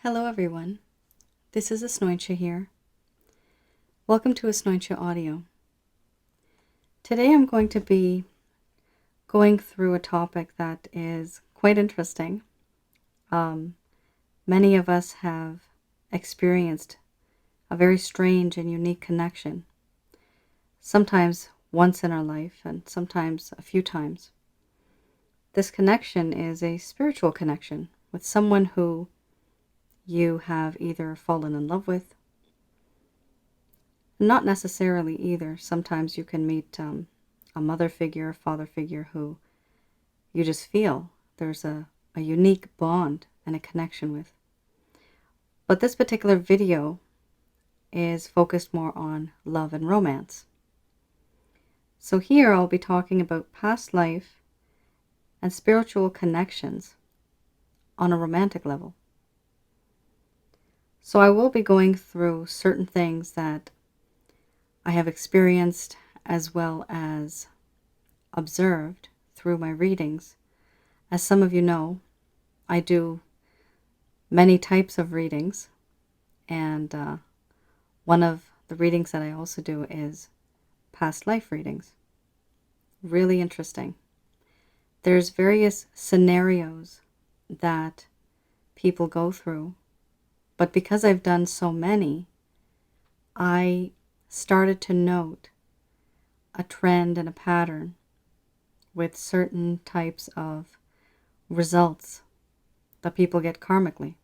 Hello everyone, this is Asnointia here. Welcome to Asnointia Audio. Today I'm going to be going through a topic that is quite interesting. Many of us have experienced a very strange and unique connection, sometimes once in our life and sometimes a few times. This connection is a spiritual connection with someone who you have either fallen in love with. Not necessarily either. Sometimes you can meet a mother figure, a father figure who you just feel there's a unique bond and a connection with. But this particular video is focused more on love and romance. So here I'll be talking about past life and spiritual connections on a romantic level. So I will be going through certain things that I have experienced as well as observed through my readings. As some of you know, I do many types of readings, and one of the readings that I also do is past life readings. Really interesting. There's various scenarios that people go through, but because I've done so many, I started to note a trend and a pattern with certain types of results that people get karmically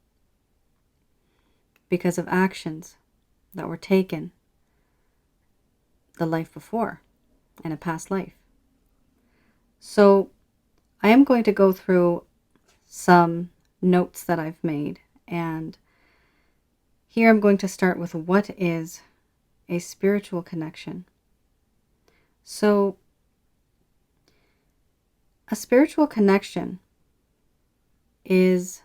because of actions that were taken the life before in a past life. So I am going to go through some notes that I've made, and here I'm going to start with what is a spiritual connection. So a spiritual connection is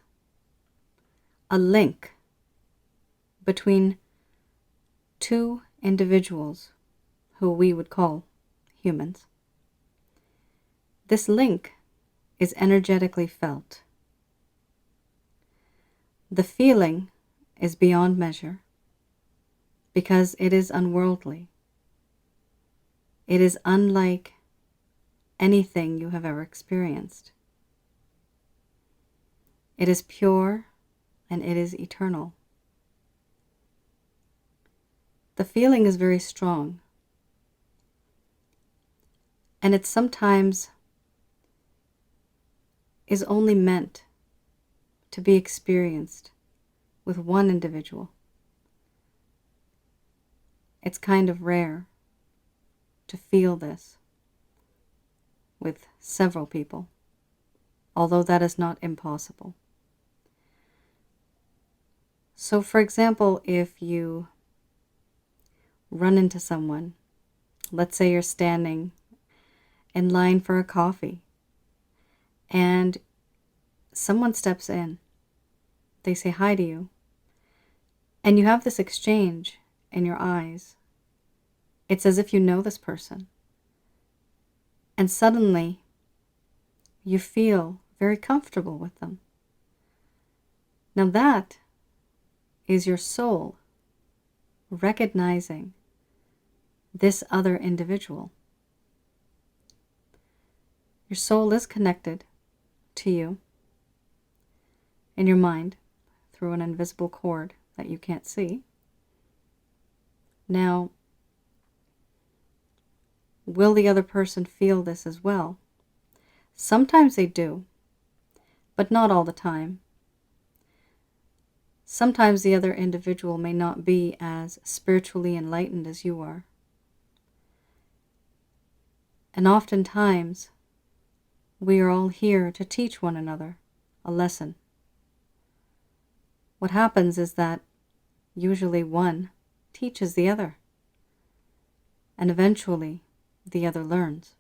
a link between two individuals who we would call humans. This link is energetically felt. The feeling is beyond measure because it is unworldly. It is unlike anything you have ever experienced. It is pure and it is eternal. The feeling is very strong, and it sometimes is only meant to be experienced with one individual. It's kind of rare to feel this with several people, although that is not impossible. So for example, if you run into someone, let's say you're standing in line for a coffee and someone steps in, they say hi to you, and you have this exchange in your eyes. It's as if you know this person. And suddenly, you feel very comfortable with them. Now that is your soul recognizing this other individual. Your soul is connected to you in your mind through an invisible cord that you can't see. Now, will the other person feel this as well? Sometimes they do, but not all the time. Sometimes the other individual may not be as spiritually enlightened as you are. And oftentimes, we are all here to teach one another a lesson. What happens is that usually one teaches the other, and eventually the other learns.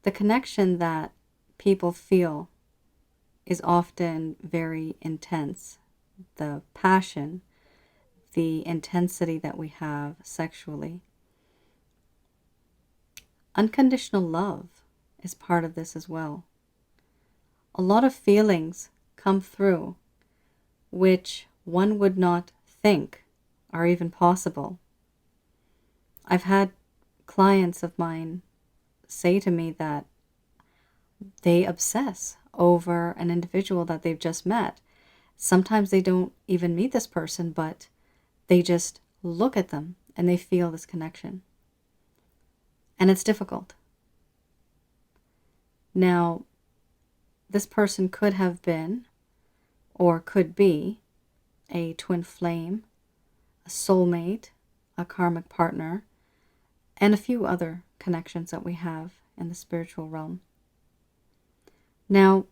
The connection that people feel is often very intense. The passion, the intensity that we have sexually. Unconditional love is part of this as well. A lot of feelings come through which one would not think are even possible. I've had clients of mine say to me that they obsess over an individual that they've just met. Sometimes they don't even meet this person, but they just look at them and they feel this connection. And it's difficult. Now, this person could have been, or could be, a twin flame, a soulmate, a karmic partner, and a few other connections that we have in the spiritual realm. Now,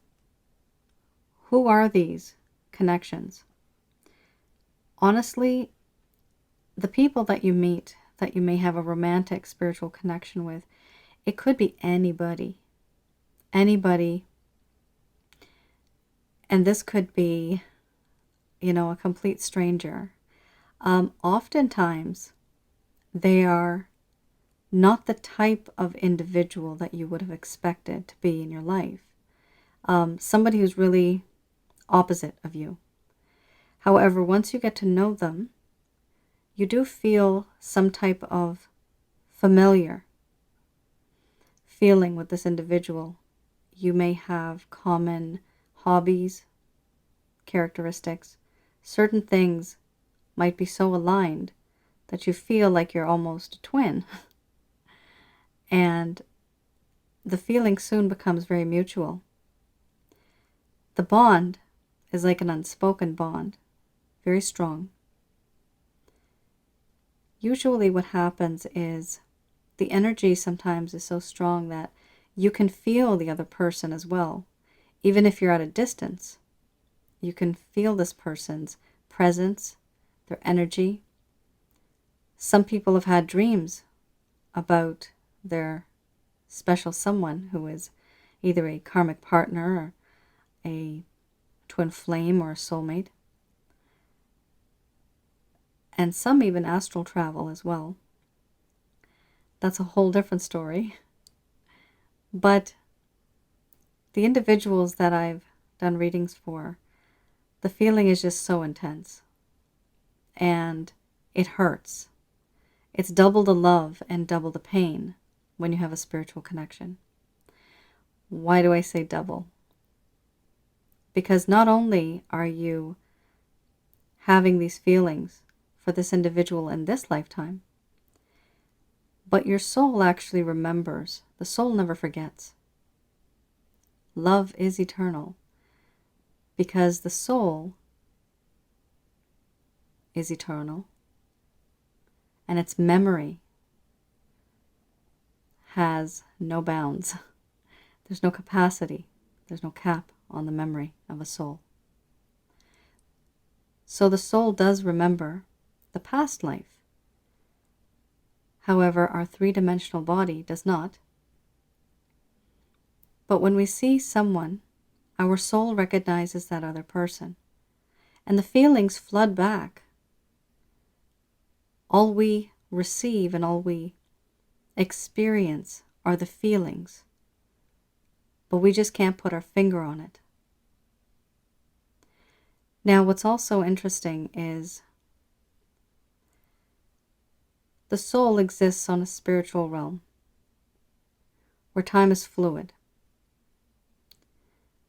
who are these connections? Honestly, the people that you meet, that you may have a romantic spiritual connection with, it could be anybody. Anybody. And this could be, a complete stranger. Oftentimes, they are not the type of individual that you would have expected to be in your life. Somebody who's really opposite of you. However, once you get to know them, you do feel some type of familiar feeling with this individual. You may have common hobbies, characteristics. Certain things might be so aligned that you feel like you're almost a twin. And the feeling soon becomes very mutual. The bond is like an unspoken bond, very strong. Usually what happens is the energy sometimes is so strong that you can feel the other person as well. Even if you're at a distance, you can feel this person's presence, their energy. Some people have had dreams about their special someone who is either a karmic partner or a twin flame or a soulmate. And some even astral travel as well. That's a whole different story. But the individuals that I've done readings for, the feeling is just so intense. And it hurts. It's double the love and double the pain when you have a spiritual connection. Why do I say double? Because not only are you having these feelings for this individual in this lifetime, but your soul actually remembers. The soul never forgets. Love is eternal because the soul is eternal and its memory has no bounds. There's no capacity. There's no cap on the memory of a soul. So the soul does remember the past life. However, our three-dimensional body does not. But when we see someone, our soul recognizes that other person, and the feelings flood back. All we receive and all we experience are the feelings, but we just can't put our finger on it. Now, what's also interesting is the soul exists on a spiritual realm where time is fluid.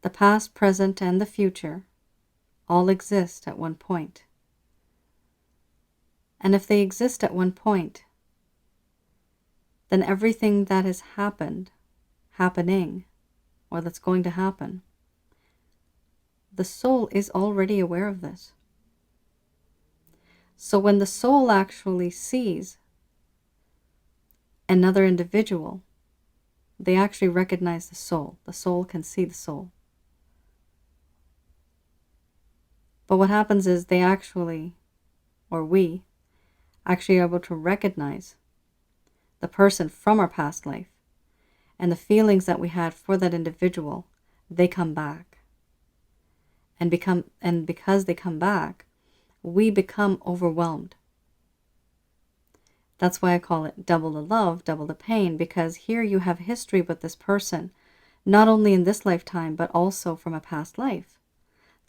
The past, present, and the future all exist at one point. And if they exist at one point, then everything that has happened, happening, or that's going to happen, the soul is already aware of this. So when the soul actually sees another individual, they actually recognize the soul. The soul can see the soul. But what happens is they actually, or we, actually are able to recognize the person from our past life, and the feelings that we had for that individual, they come back. And because they come back, we become overwhelmed. That's why I call it double the love, double the pain, because here you have history with this person, not only in this lifetime, but also from a past life.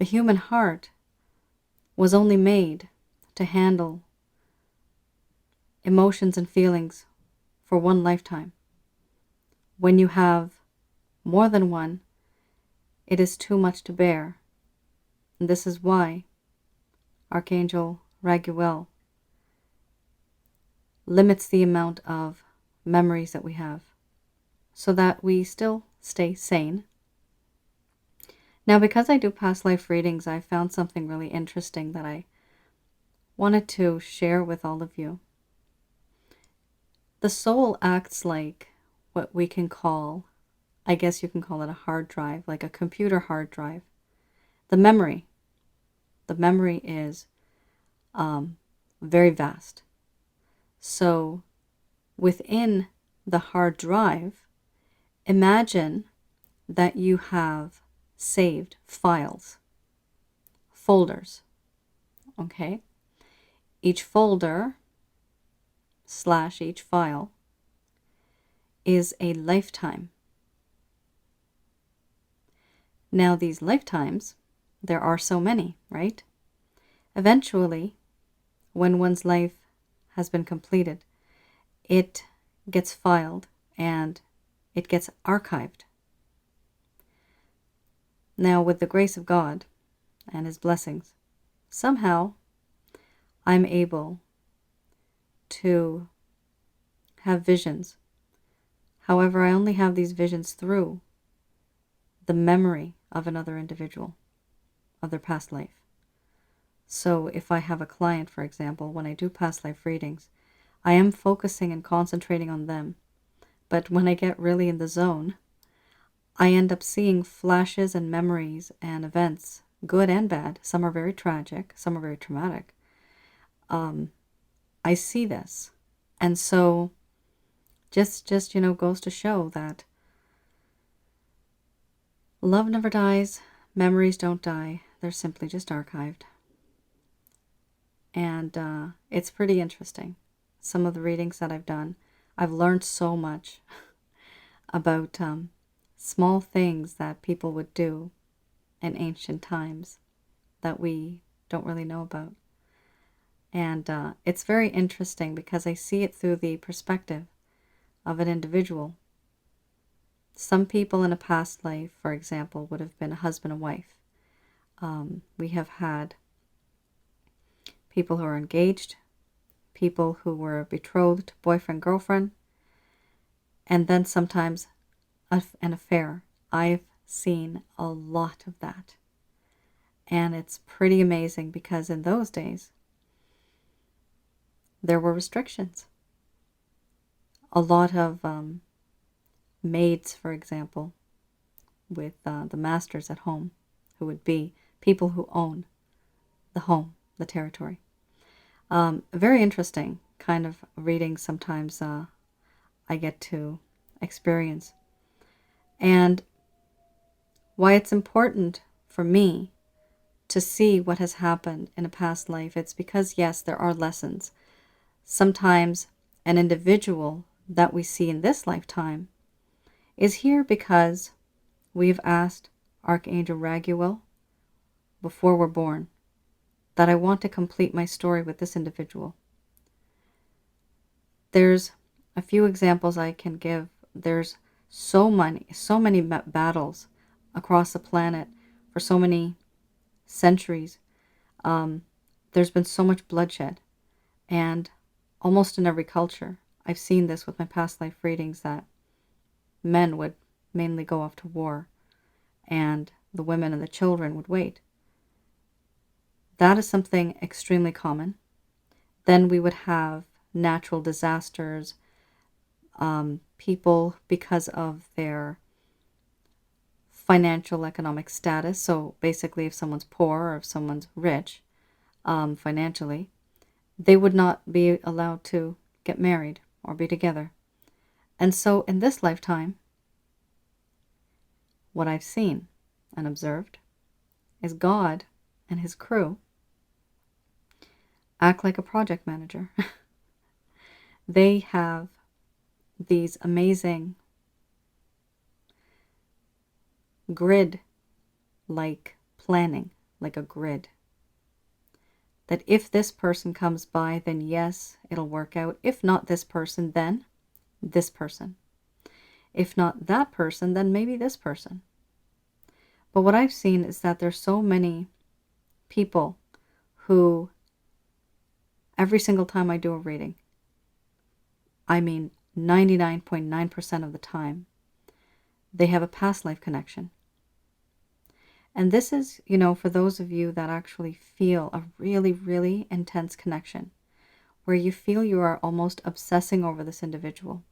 The human heart was only made to handle emotions and feelings for one lifetime. When you have more than one, it is too much to bear. And this is why Archangel Raguel limits the amount of memories that we have so that we still stay sane. Now, because I do past life readings, I found something really interesting that I wanted to share with all of you. The soul acts like what we can call, I guess you can call it a hard drive, like a computer hard drive. The memory is very vast. So within the hard drive, imagine that you have saved files, folders, okay? Each folder / each file is a lifetime. Now these lifetimes, there are so many, right? Eventually, when one's life has been completed, it gets filed and it gets archived. Now, with the grace of God and His blessings, somehow I'm able to have visions. However, I only have these visions through the memory of another individual, of their past life. So if I have a client, for example, when I do past life readings, I am focusing and concentrating on them. But when I get really in the zone, I end up seeing flashes and memories and events, good and bad. Some are very tragic, some are very traumatic. I see this. And so just goes to show that love never dies, memories don't die, they're simply just archived. And it's pretty interesting. Some of the readings that I've done, I've learned so much about small things that people would do in ancient times that we don't really know about. And it's very interesting because I see it through the perspective of an individual. Some people in a past life, for example, would have been a husband and wife. We have had people who are engaged, people who were betrothed, boyfriend, girlfriend, and then sometimes an affair. I've seen a lot of that. And it's pretty amazing because in those days, there were restrictions. A lot of maids, for example, with the masters at home, who would be people who own the home, the territory. Very interesting kind of reading sometimes I get to experience. And why it's important for me to see what has happened in a past life, it's because, yes, there are lessons. Sometimes an individual that we see in this lifetime is here because we've asked Archangel Raguel before we're born that I want to complete my story with this individual. There's a few examples I can give. There's so many battles across the planet for so many centuries. There's been so much bloodshed, and almost in every culture, I've seen this with my past life readings, that men would mainly go off to war and the women and the children would wait. That is something extremely common. Then we would have natural disasters, people, because of their financial economic status. So basically, if someone's poor or if someone's rich financially, they would not be allowed to get married or be together. And so in this lifetime, what I've seen and observed is God and His crew act like a project manager. They have these amazing grid-like planning like a grid. That if this person comes by, then yes, it'll work out. If not this person, then this person. If not that person, then maybe this person. But what I've seen is that there's so many people who, every single time I do a reading, I mean 99.9% of the time, they have a past life connection. And this is, for those of you that actually feel a really, really intense connection, where you feel you are almost obsessing over this individual.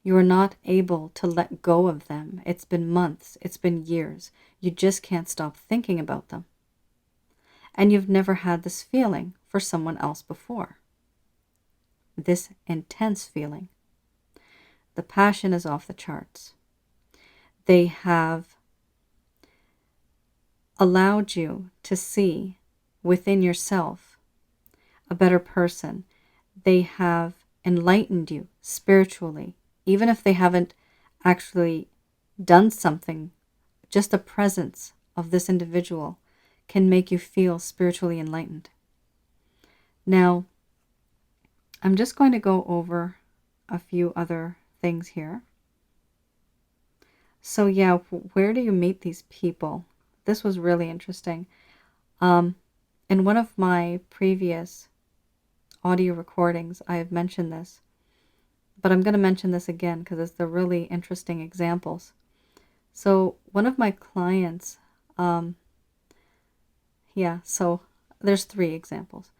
You are not able to let go of them. It's been months, it's been years. You just can't stop thinking about them. And you've never had this feeling for someone else before. This intense feeling. The passion is off the charts. They have allowed you to see within yourself a better person. They have enlightened you spiritually. Even if they haven't actually done something, just the presence of this individual can make you feel spiritually enlightened. Now, I'm just going to go over a few other things here. So yeah, where do you meet these people? This was really interesting. In one of my previous audio recordings, I have mentioned this. But I'm going to mention this again because it's the really interesting examples. So one of my clients, so there's 3 examples.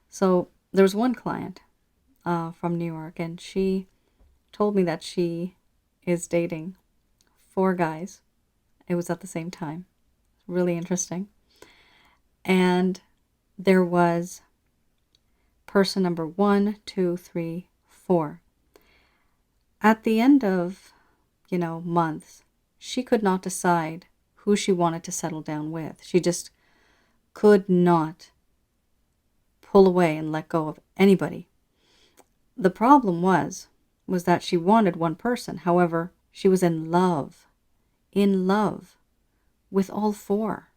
So there was one client from New York, and she told me that she is dating 4 guys. It was at the same time. Really interesting. And there was person number 1, 2, 3, 4. At the end of, months, she could not decide who she wanted to settle down with. She just could not pull away and let go of anybody. The problem was that she wanted one person. However, she was in love with all 4.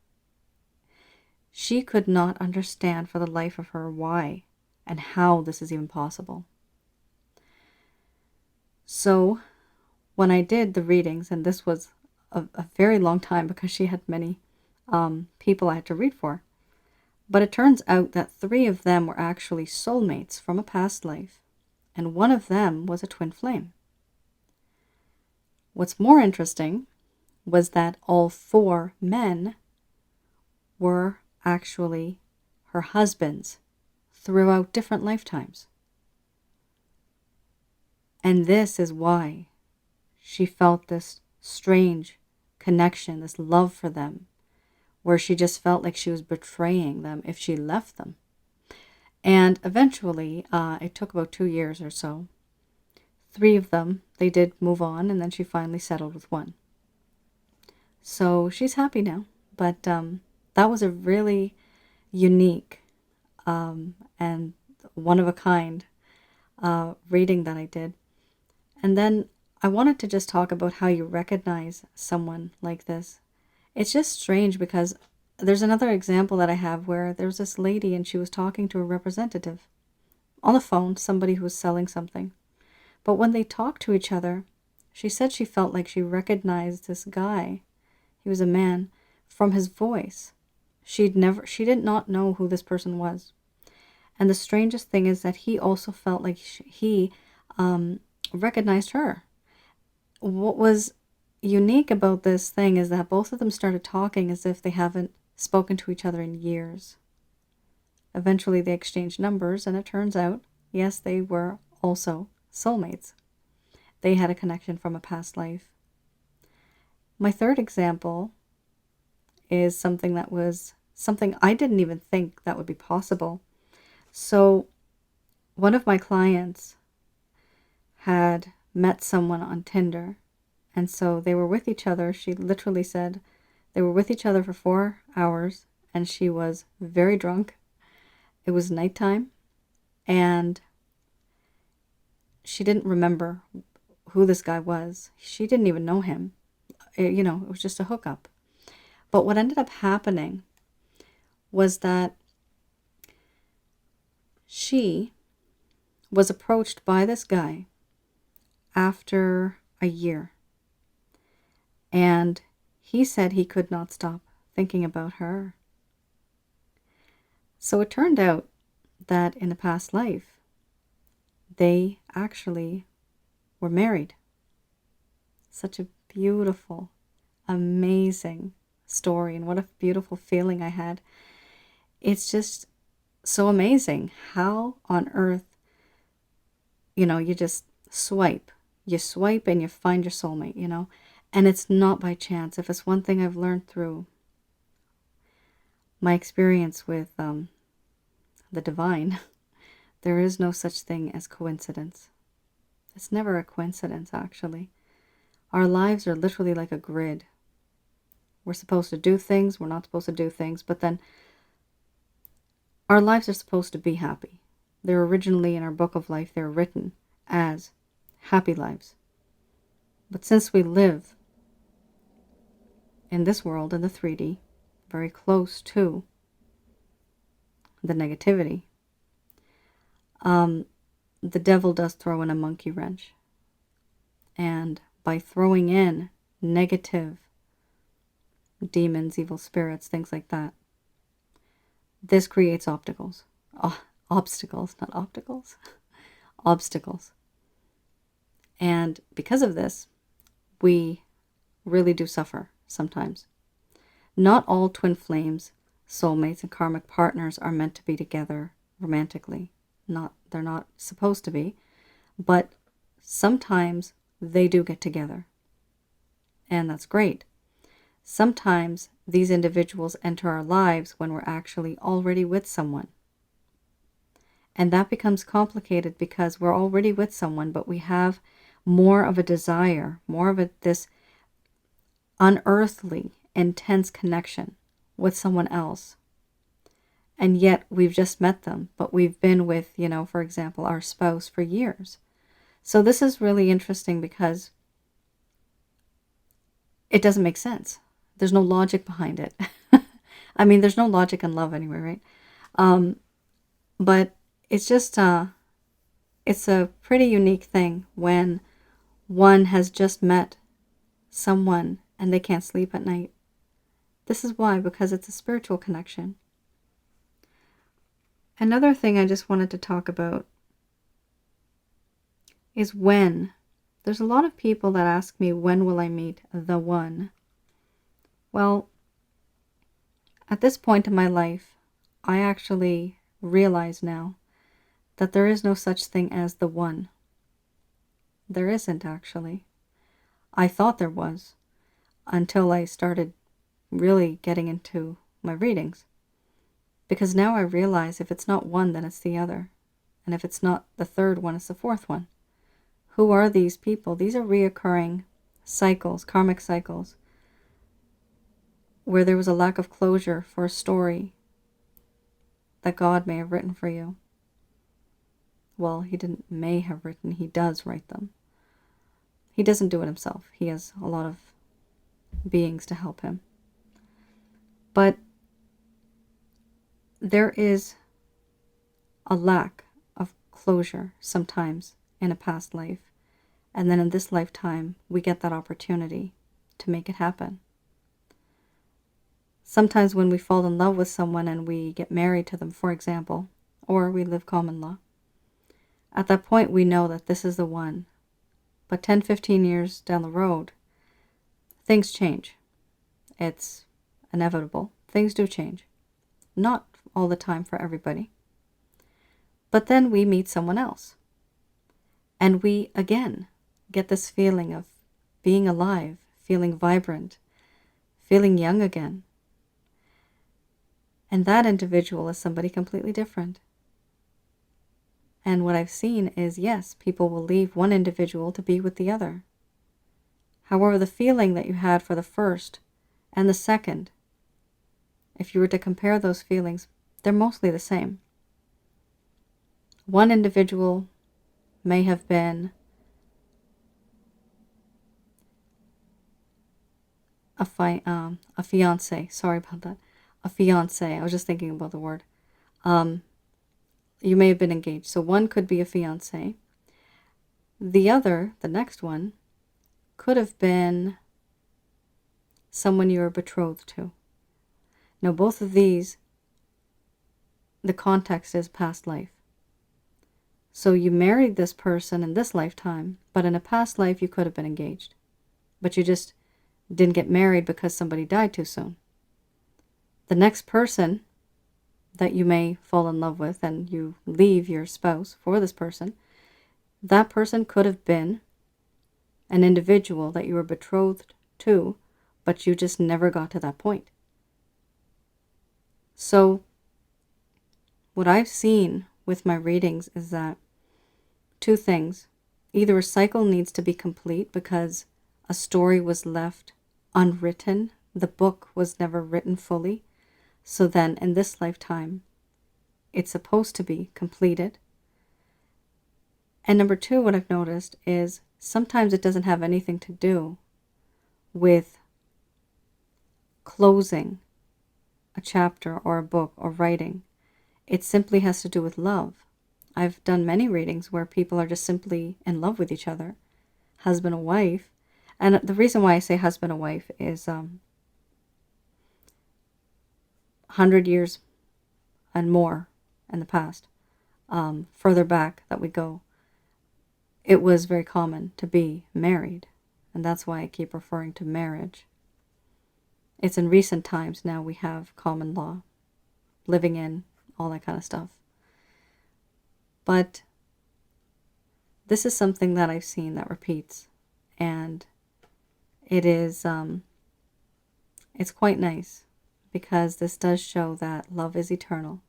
She could not understand for the life of her why and how this is even possible. So when I did the readings, and this was a very long time because she had many people I had to read for, but it turns out that 3 of them were actually soulmates from a past life, and one of them was a twin flame. What's more interesting was that all 4 men were actually her husbands throughout different lifetimes. And this is why she felt this strange connection, this love for them, where she just felt like she was betraying them if she left them. And eventually, it took about 2 years or so. 3 of them, they did move on, and then she finally settled with 1. So she's happy now, but that was a really unique and one-of-a-kind reading that I did. And then I wanted to just talk about how you recognize someone like this. It's just strange because there's another example that I have where there was this lady and she was talking to a representative on the phone, somebody who was selling something. But when they talked to each other, she said she felt like she recognized this guy. He was a man, from his voice. She did not know who this person was. And the strangest thing is that he also felt like he recognized her. What was unique about this thing is that both of them started talking as if they haven't spoken to each other in years. Eventually they exchanged numbers, and it turns out, yes, they were also soulmates. They had a connection from a past life. My third example is something I didn't even think that would be possible. So one of my clients had met someone on Tinder, and so they were with each other. She literally said they were with each other for 4 hours, and she was very drunk. It was nighttime, and she didn't remember who this guy was. She didn't even know him. It was just a hookup. But what ended up happening was that she was approached by this guy after a year, and he said he could not stop thinking about her. So it turned out that in a past life, they actually were married. Such a beautiful, amazing story, and what a beautiful feeling I had. It's just so amazing how on earth, you just swipe. You swipe and you find your soulmate, and it's not by chance. If it's one thing I've learned through my experience with the divine, there is no such thing as coincidence. It's never a coincidence, actually. Our lives are literally like a grid. We're supposed to do things, we're not supposed to do things, but then our lives are supposed to be happy. They're originally in our book of life, they're written as happy lives. But since we live in this world, in the 3D, very close to the negativity, the devil does throw in a monkey wrench. And by throwing in negative demons, evil spirits, things like that, this creates obstacles. Oh, obstacles, not opticals. Obstacles. And because of this, we really do suffer sometimes. Not all twin flames, soulmates, and karmic partners are meant to be together romantically. They're not supposed to be, but sometimes they do get together. And that's great. Sometimes these individuals enter our lives when we're actually already with someone. And that becomes complicated because we're already with someone, but we have more of a desire, more of this unearthly, intense connection with someone else. And yet we've just met them, but we've been with, for example, our spouse for years. So this is really interesting because it doesn't make sense. There's no logic behind it. I mean, there's no logic in love anyway, right? But it's just, it's a pretty unique thing when one has just met someone and they can't sleep at night. This is why, because it's a spiritual connection. Another thing I just wanted to talk about is when. There's a lot of people that ask me, when will I meet the one? Well, at this point in my life, I actually realize now that there is no such thing as the one. There isn't, actually. I thought there was until I started really getting into my readings. Because now I realize if it's not one, then it's the other. And if it's not the third one, it's the fourth one. Who are these people? These are reoccurring cycles, karmic cycles, where there was a lack of closure for a story that God may have written for you. Well, he didn't may have written, he does write them. He doesn't do it himself. He has a lot of beings to help him. But there is a lack of closure sometimes in a past life. And then in this lifetime, we get that opportunity to make it happen. Sometimes when we fall in love with someone and we get married to them, for example, or we live common law, at that point we know that this is the one. But 10, 15 years down the road, things change. It's inevitable. Things do change. Not all the time for everybody. But then we meet someone else. And we, again, get this feeling of being alive, feeling vibrant, feeling young again. And that individual is somebody completely different. And what I've seen is, yes, people will leave one individual to be with the other. However, the feeling that you had for the first and the second, if you were to compare those feelings, they're mostly the same. One individual may have been a fiancé, sorry about that, a fiance. I was just thinking about the word. You may have been engaged. So one could be a fiance. The next one, could have been someone you were betrothed to. Now, both of these, the context is past life. So you married this person in this lifetime, but in a past life you could have been engaged. But you just didn't get married because somebody died too soon. The next person that you may fall in love with and you leave your spouse for this person, that person could have been an individual that you were betrothed to, but you just never got to that point. So what I've seen with my readings is that two things. Either a cycle needs to be complete because a story was left unwritten. The book was never written fully. So then in this lifetime, it's supposed to be completed. And number two, what I've noticed is sometimes it doesn't have anything to do with closing a chapter or a book or writing. It simply has to do with love. I've done many readings where people are just simply in love with each other, husband and wife. And the reason why I say husband and wife is 100 years and more in the past, further back that we go, it was very common to be married. And that's why I keep referring to marriage. It's in recent times now we have common law, living in, all that kind of stuff. But this is something that I've seen that repeats. And it is, it's quite nice because this does show that love is eternal.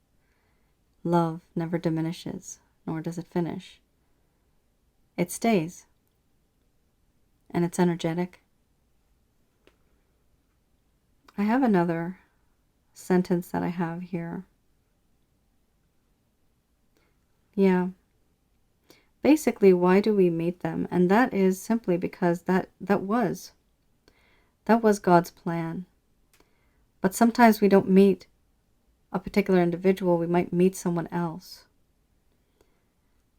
Love never diminishes, nor does it finish. It stays. And it's energetic. I have another sentence that I have here. Yeah. Basically, why do we meet them? And that is simply because that was God's plan. But sometimes we don't meet a particular individual, we might meet someone else.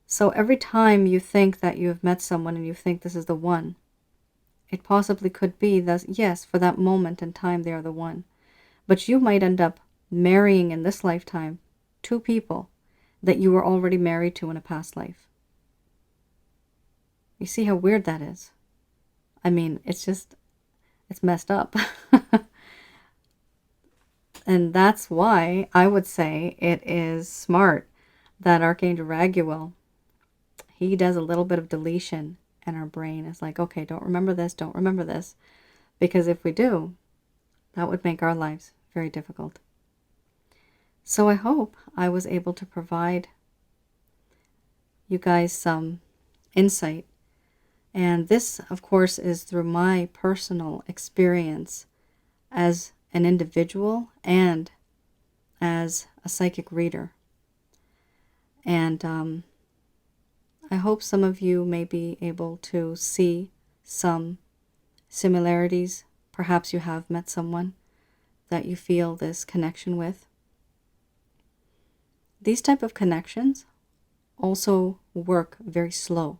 So every time you think that you have met someone and you think this is the one, it possibly could be that, yes, for that moment in time, they are the one. But you might end up marrying in this lifetime two people that you were already married to in a past life. You see how weird that is? I mean, it's messed up. And that's why I would say it is smart that Archangel Raguel, he does a little bit of deletion in our brain. It's like, okay, don't remember this, don't remember this. Because if we do, that would make our lives very difficult. So I hope I was able to provide you guys some insight. And this, of course, is through my personal experience as an individual and as a psychic reader. And I hope some of you may be able to see some similarities. Perhaps you have met someone that you feel this connection with. These type of connections also work very slow.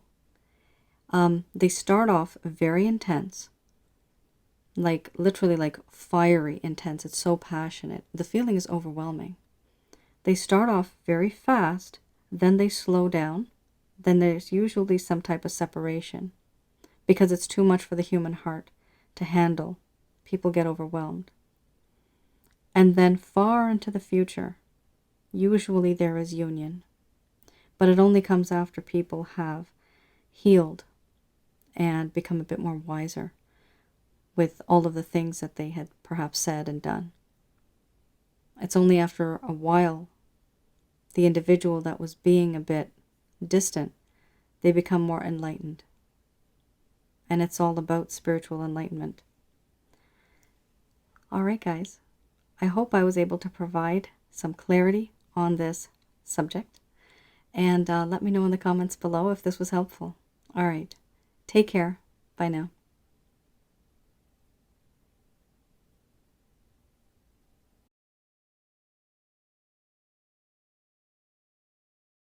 They start off very intense, like literally like fiery intense. It's so passionate. The feeling is overwhelming. They start off very fast, then they slow down. Then there's usually some type of separation because it's too much for the human heart to handle. People get overwhelmed. And then far into the future, usually there is union. But it only comes after people have healed and become a bit more wiser with all of the things that they had perhaps said and done. It's only after a while the individual that was being a bit distant, they become more enlightened. And it's all about spiritual enlightenment. All right, guys. I hope I was able to provide some clarity on this subject. And let me know in the comments below if this was helpful. All right. Take care. Bye now.